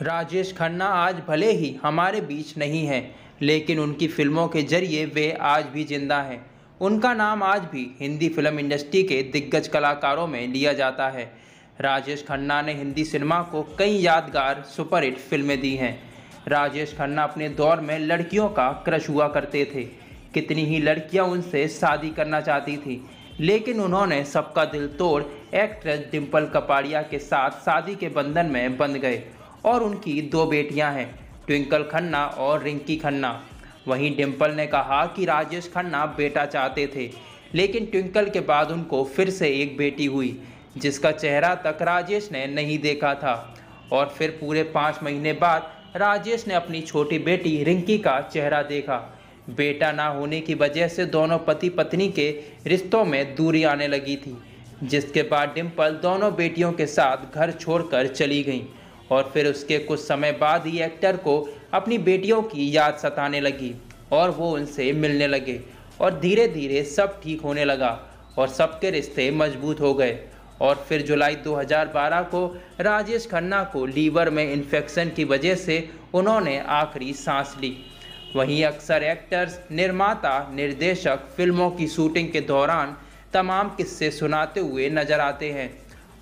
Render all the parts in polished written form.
राजेश खन्ना आज भले ही हमारे बीच नहीं हैं, लेकिन उनकी फिल्मों के जरिए वे आज भी जिंदा हैं। उनका नाम आज भी हिंदी फिल्म इंडस्ट्री के दिग्गज कलाकारों में लिया जाता है। राजेश खन्ना ने हिंदी सिनेमा को कई यादगार सुपरहिट फिल्में दी हैं। राजेश खन्ना अपने दौर में लड़कियों का क्रश हुआ करते थे। कितनी ही लड़कियां उनसे शादी करना चाहती थी, लेकिन उन्होंने सबका दिल तोड़ एक्ट्रेस डिम्पल कपाड़िया के साथ शादी के बंधन में बंध गए और उनकी दो बेटियां हैं, ट्विंकल खन्ना और रिंकी खन्ना। वहीं डिम्पल ने कहा कि राजेश खन्ना बेटा चाहते थे, लेकिन ट्विंकल के बाद उनको फिर से एक बेटी हुई, जिसका चेहरा तक राजेश ने नहीं देखा था। और फिर पूरे 5 महीने बाद राजेश ने अपनी छोटी बेटी रिंकी का चेहरा देखा। बेटा ना होने की वजह से दोनों पति पत्नी के रिश्तों में दूरी आने लगी थी, जिसके बाद डिम्पल दोनों बेटियों के साथ घर छोड़कर चली गईं। और फिर उसके कुछ समय बाद ही एक्टर को अपनी बेटियों की याद सताने लगी और वो उनसे मिलने लगे और धीरे धीरे सब ठीक होने लगा और सबके रिश्ते मजबूत हो गए। और फिर जुलाई 2012 को राजेश खन्ना को लीवर में इन्फेक्शन की वजह से उन्होंने आखिरी सांस ली। वहीं अक्सर एक्टर्स, निर्माता, निर्देशक फिल्मों की शूटिंग के दौरान तमाम किस्से सुनाते हुए नजर आते हैं,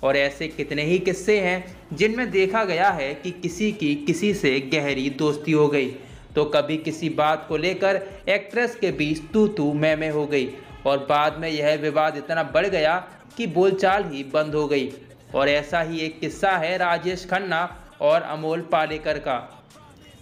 और ऐसे कितने ही किस्से हैं जिनमें देखा गया है कि किसी की किसी से गहरी दोस्ती हो गई, तो कभी किसी बात को लेकर एक्ट्रेस के बीच तू मैं हो गई और बाद में यह विवाद इतना बढ़ गया कि बोलचाल ही बंद हो गई। और ऐसा ही एक किस्सा है राजेश खन्ना और अमोल पालेकर का,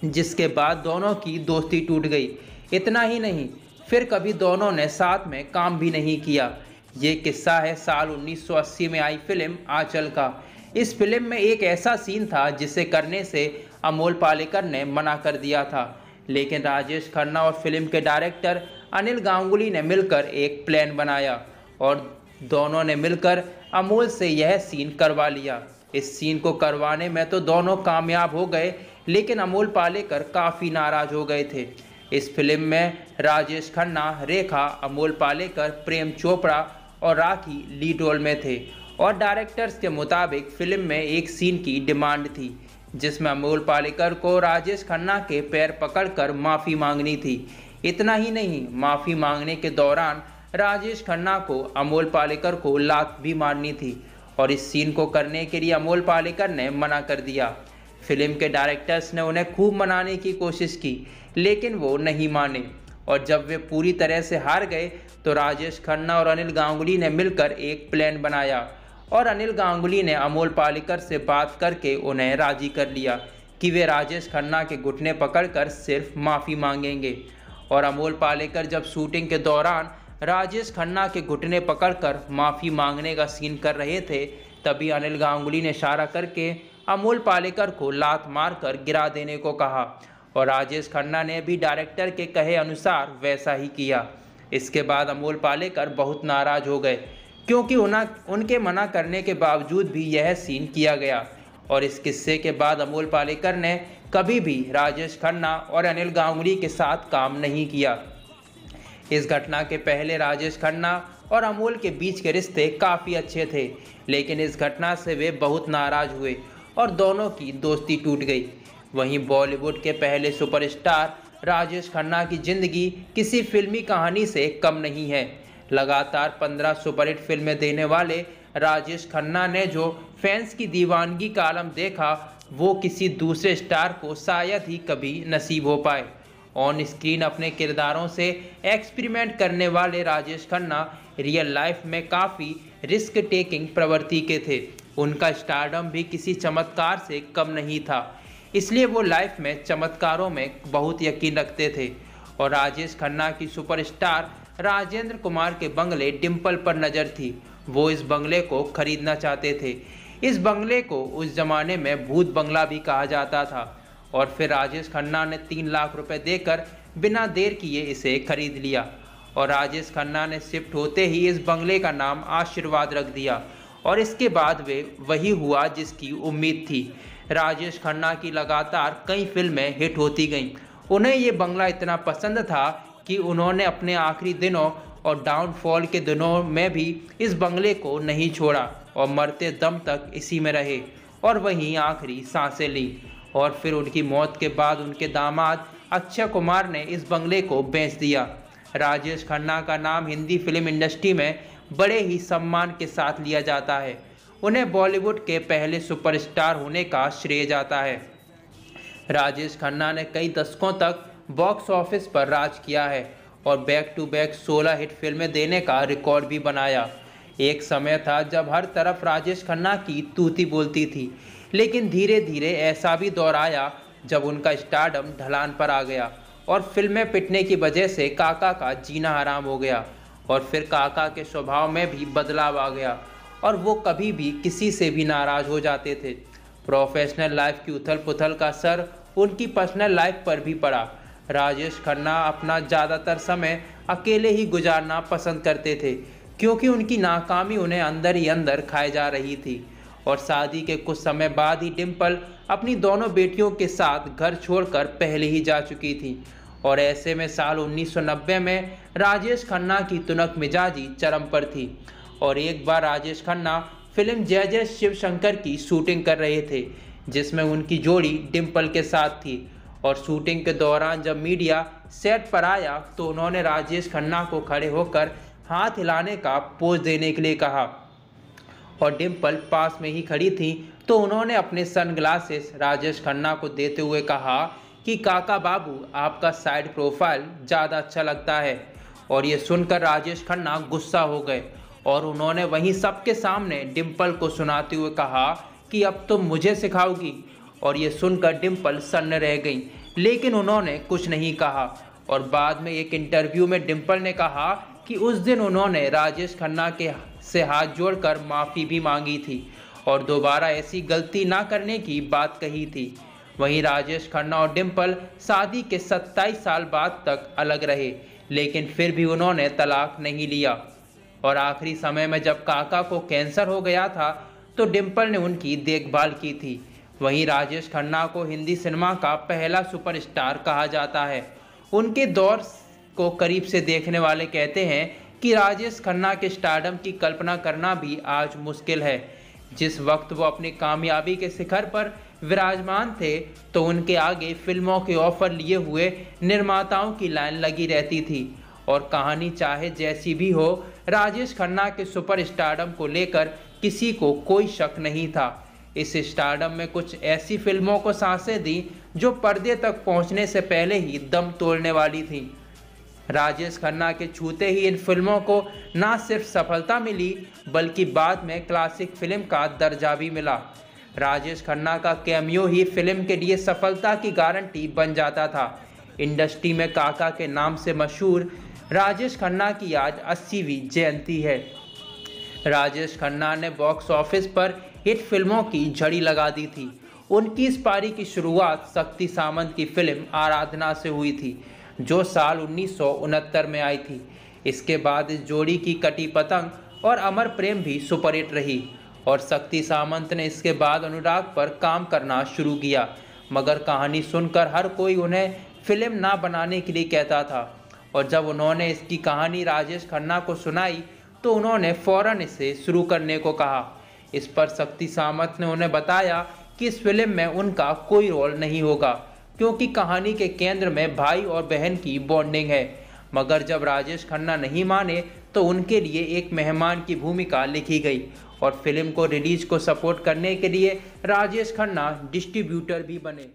जिसके बाद दोनों की दोस्ती टूट गई। इतना ही नहीं, फिर कभी दोनों ने साथ में काम भी नहीं किया। ये किस्सा है साल 1980 में आई फिल्म आंचल का। इस फिल्म में एक ऐसा सीन था जिसे करने से अमोल पालेकर ने मना कर दिया था, लेकिन राजेश खन्ना और फिल्म के डायरेक्टर अनिल गांगुली ने मिलकर एक प्लान बनाया और दोनों ने मिलकर अमोल से यह सीन करवा लिया। इस सीन को करवाने में तो दोनों कामयाब हो गए, लेकिन अमोल पालेकर काफ़ी नाराज हो गए थे। इस फिल्म में राजेश खन्ना, रेखा, अमोल पालेकर, प्रेम चोपड़ा और राखी लीड रोल में थे और डायरेक्टर्स के मुताबिक फिल्म में एक सीन की डिमांड थी, जिसमें अमोल पालेकर को राजेश खन्ना के पैर पकड़कर माफ़ी मांगनी थी। इतना ही नहीं, माफ़ी मांगने के दौरान राजेश खन्ना को अमोल पालेकर को लात भी मारनी थी और इस सीन को करने के लिए अमोल पालेकर ने मना कर दिया। फिल्म के डायरेक्टर्स ने उन्हें खूब मनाने की कोशिश की, लेकिन वो नहीं माने और जब वे पूरी तरह से हार गए तो राजेश खन्ना और अनिल गांगुली ने मिलकर एक प्लान बनाया और अनिल गांगुली ने अमोल पालेकर से बात करके उन्हें राजी कर लिया कि वे राजेश खन्ना के घुटने पकड़कर सिर्फ माफ़ी मांगेंगे। और अमोल पालेकर जब शूटिंग के दौरान राजेश खन्ना के घुटने पकड़कर माफ़ी मांगने का सीन कर रहे थे, तभी अनिल गांगुली ने इशारा करके अमोल पालेकर को लात मारकर गिरा देने को कहा और राजेश खन्ना ने भी डायरेक्टर के कहे अनुसार वैसा ही किया। इसके बाद अमोल पालेकर बहुत नाराज हो गए, क्योंकि उनके मना करने के बावजूद भी यह सीन किया गया। और इस किस्से के बाद अमोल पालेकर ने कभी भी राजेश खन्ना और अनिल गांगुली के साथ काम नहीं किया। इस घटना के पहले राजेश खन्ना और अमोल के बीच के रिश्ते काफ़ी अच्छे थे, लेकिन इस घटना से वे बहुत नाराज हुए और दोनों की दोस्ती टूट गई। वहीं बॉलीवुड के पहले सुपरस्टार राजेश खन्ना की जिंदगी किसी फिल्मी कहानी से कम नहीं है। लगातार 15 सुपरहिट फिल्में देने वाले राजेश खन्ना ने जो फैंस की दीवानगी का आलम देखा, वो किसी दूसरे स्टार को शायद ही कभी नसीब हो पाए। ऑन स्क्रीन अपने किरदारों से एक्सपेरिमेंट करने वाले राजेश खन्ना रियल लाइफ में काफ़ी रिस्क टेकिंग प्रवृत्ति के थे। उनका स्टारडम भी किसी चमत्कार से कम नहीं था, इसलिए वो लाइफ में चमत्कारों में बहुत यकीन रखते थे। और राजेश खन्ना की सुपरस्टार राजेंद्र कुमार के बंगले डिम्पल पर नज़र थी। वो इस बंगले को खरीदना चाहते थे। इस बंगले को उस जमाने में भूत बंगला भी कहा जाता था और फिर राजेश खन्ना ने 3 लाख रुपए देकर बिना देर किए इसे खरीद लिया और राजेश खन्ना ने शिफ्ट होते ही इस बंगले का नाम आशीर्वाद रख दिया और इसके बाद वे वही हुआ जिसकी उम्मीद थी। राजेश खन्ना की लगातार कई फिल्में हिट होती गईं। उन्हें ये बंगला इतना पसंद था कि उन्होंने अपने आखिरी दिनों और डाउनफॉल के दिनों में भी इस बंगले को नहीं छोड़ा और मरते दम तक इसी में रहे और वहीं आखिरी सांसें ली। और फिर उनकी मौत के बाद उनके दामाद अक्षय कुमार ने इस बंगले को बेच दिया। राजेश खन्ना का नाम हिंदी फिल्म इंडस्ट्री में बड़े ही सम्मान के साथ लिया जाता है। उन्हें बॉलीवुड के पहले सुपरस्टार होने का श्रेय जाता है। राजेश खन्ना ने कई दशकों तक बॉक्स ऑफिस पर राज किया है और बैक टू बैक 16 हिट फिल्में देने का रिकॉर्ड भी बनाया। एक समय था जब हर तरफ राजेश खन्ना की तूती बोलती थी, लेकिन धीरे धीरे ऐसा भी दौर आया जब उनका स्टारडम ढलान पर आ गया और फिल्में पिटने की वजह से काका का जीना हराम हो गया। और फिर काका के स्वभाव में भी बदलाव आ गया और वो कभी भी किसी से भी नाराज़ हो जाते थे। प्रोफेशनल लाइफ की उथल पुथल का असर उनकी पर्सनल लाइफ पर भी पड़ा। राजेश खन्ना अपना ज़्यादातर समय अकेले ही गुजारना पसंद करते थे, क्योंकि उनकी नाकामी उन्हें अंदर ही अंदर खाए जा रही थी। और शादी के कुछ समय बाद ही डिम्पल अपनी दोनों बेटियों के साथ घर छोड़कर पहले ही जा चुकी थी। और ऐसे में साल 1990 में राजेश खन्ना की तुनक मिजाजी चरम पर थी और एक बार राजेश खन्ना फिल्म जय जय शिव शंकर की शूटिंग कर रहे थे, जिसमें उनकी जोड़ी डिम्पल के साथ थी। और शूटिंग के दौरान जब मीडिया सेट पर आया तो उन्होंने राजेश खन्ना को खड़े होकर हाथ हिलाने का पोज देने के लिए कहा और डिम्पल पास में ही खड़ी थी तो उन्होंने अपने सनग्लासेस राजेश खन्ना को देते हुए कहा कि काका बाबू, आपका साइड प्रोफाइल ज़्यादा अच्छा लगता है। और ये सुनकर राजेश खन्ना गुस्सा हो गए और उन्होंने वहीं सबके सामने डिम्पल को सुनाते हुए कहा कि अब तुम मुझे सिखाओगी। और ये सुनकर डिम्पल सन्न रह गई, लेकिन उन्होंने कुछ नहीं कहा। और बाद में एक इंटरव्यू में डिम्पल ने कहा कि उस दिन उन्होंने राजेश खन्ना के से हाथ जोड़कर माफ़ी भी मांगी थी और दोबारा ऐसी गलती ना करने की बात कही थी। वहीं राजेश खन्ना और डिम्पल शादी के 27 साल बाद तक अलग रहे, लेकिन फिर भी उन्होंने तलाक नहीं लिया। और आखिरी समय में जब काका को कैंसर हो गया था तो डिम्पल ने उनकी देखभाल की थी। वहीं राजेश खन्ना को हिंदी सिनेमा का पहला सुपरस्टार कहा जाता है। उनके दौर को करीब से देखने वाले कहते हैं कि राजेश खन्ना के स्टारडम की कल्पना करना भी आज मुश्किल है। जिस वक्त वो अपनी कामयाबी के शिखर पर विराजमान थे तो उनके आगे फिल्मों के ऑफर लिए हुए निर्माताओं की लाइन लगी रहती थी। और कहानी चाहे जैसी भी हो, राजेश खन्ना के सुपर स्टारडम को लेकर किसी को कोई शक नहीं था। इस स्टारडम में कुछ ऐसी फिल्मों को सांसें दी जो पर्दे तक पहुंचने से पहले ही दम तोड़ने वाली थी। राजेश खन्ना के छूते ही इन फिल्मों को ना सिर्फ सफलता मिली बल्कि बाद में क्लासिक फिल्म का दर्जा भी मिला। राजेश खन्ना का कैमियो ही फिल्म के लिए सफलता की गारंटी बन जाता था। इंडस्ट्री में काका के नाम से मशहूर राजेश खन्ना की आज 80वीं जयंती है। राजेश खन्ना ने बॉक्स ऑफिस पर हिट फिल्मों की झड़ी लगा दी थी। उनकी इस पारी की शुरुआत शक्ति सामंत की फिल्म आराधना से हुई थी, जो साल 1969 में आई थी। इसके बाद इस जोड़ी की कटी पतंग और अमर प्रेम भी सुपरहिट रही और शक्ति सामंत ने इसके बाद अनुराग पर काम करना शुरू किया, मगर कहानी सुनकर हर कोई उन्हें फिल्म ना बनाने के लिए कहता था। और जब उन्होंने इसकी कहानी राजेश खन्ना को सुनाई तो उन्होंने फौरन इसे शुरू करने को कहा। इस पर शक्ति सामंत ने उन्हें बताया कि इस फिल्म में उनका कोई रोल नहीं होगा, क्योंकि कहानी के केंद्र में भाई और बहन की बॉन्डिंग है। मगर जब राजेश खन्ना नहीं माने तो उनके लिए एक मेहमान की भूमिका लिखी गई और फिल्म को रिलीज को सपोर्ट करने के लिए राजेश खन्ना डिस्ट्रीब्यूटर भी बने।